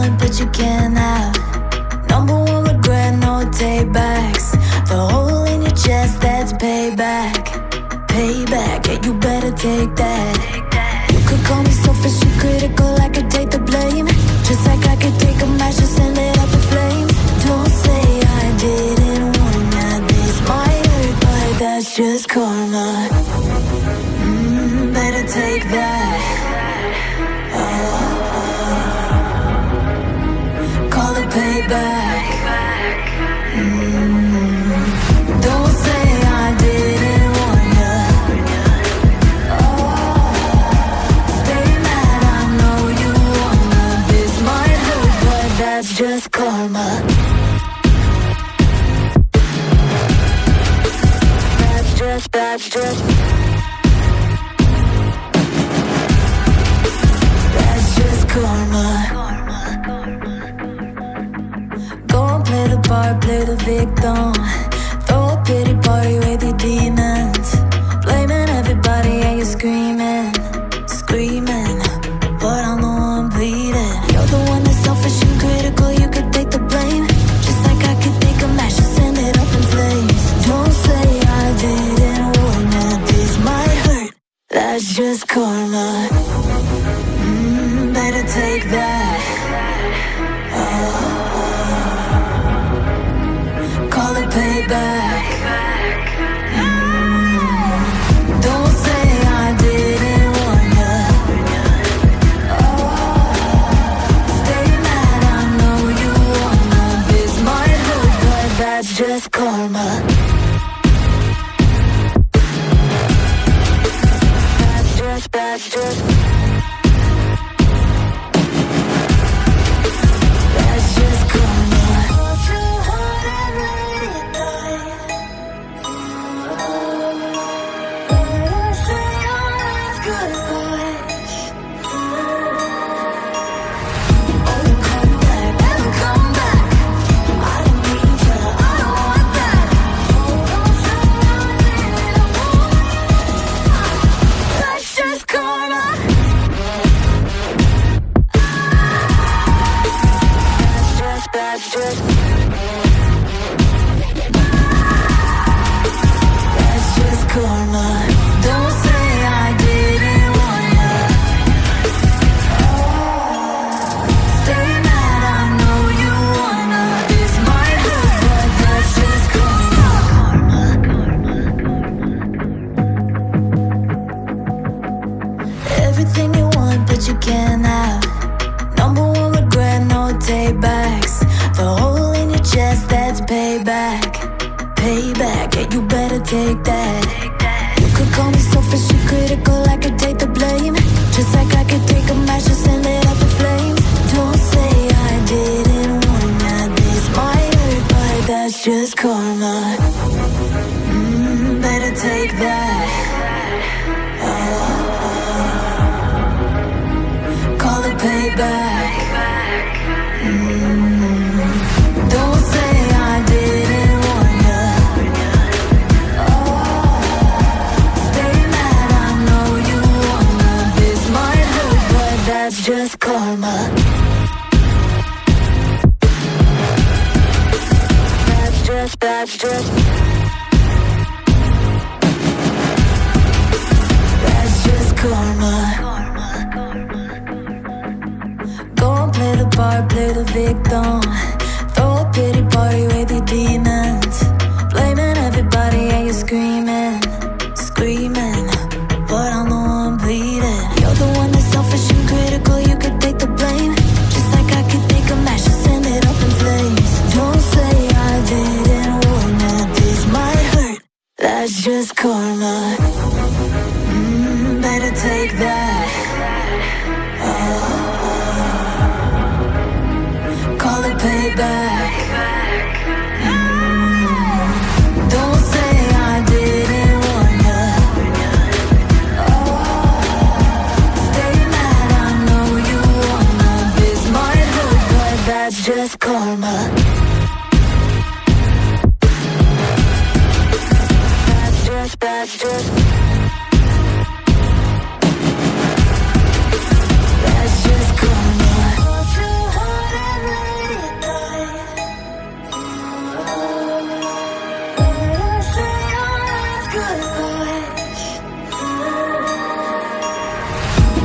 want, but you can't have. Number one regret, no takebacks. The hole in your chest, that's payback. Payback, yeah, you better take that. You could call me selfish and critical, I could take the blame. Just like I could take a match and send it up in flames. Don't say I didn't warn ya, this might hurt, but that's just karma. Better take that. Call it payback. Don't say I didn't warn ya. Stay mad, I know you wanna. This might hurt, but that's just karma. That's just That's just karma. Go and play the part, play the victim. Throw a pity party with your demons. Blaming everybody and you're screaming, screaming, but I'm the one bleeding. You're the one that's selfish and critical, you could take the blame. Just like I could take a match and send it up in flames. Don't say I didn't warn you, this might hurt. That's just karma. Better take that. Call it payback. Don't say I didn't warn ya. Stay mad, I know you wanna. This might hurt, but that's just karma. That's just That's just karma. That's just karma. Don't say I didn't warn ya. Stay mad, I know you wanna. This might hurt, but that's just karma. Everything you want, but you can't have. Number one regret, no takebacks. The hole in your chest, that's payback. Payback, yeah, you better take that. You could call me selfish and critical, I could take the blame. Just like I could take a match and send it up in flames. Don't say I didn't warn ya, this might hurt, but that's just karma. Better take that. Call it payback. Don't say I didn't warn ya. Stay mad, I know you wanna. This might hurt, but that's just karma. That's just That's just karma. Go and play the part, play the victim. Throw a pity party with your demons. Blaming everybody and you're screaming, screaming, but I'm the one bleeding. You're the one that's selfish and critical, you could take the blame. Just like I could take a match and send it up in flames. Don't say I didn't warn ya, this might hurt. That's just karma.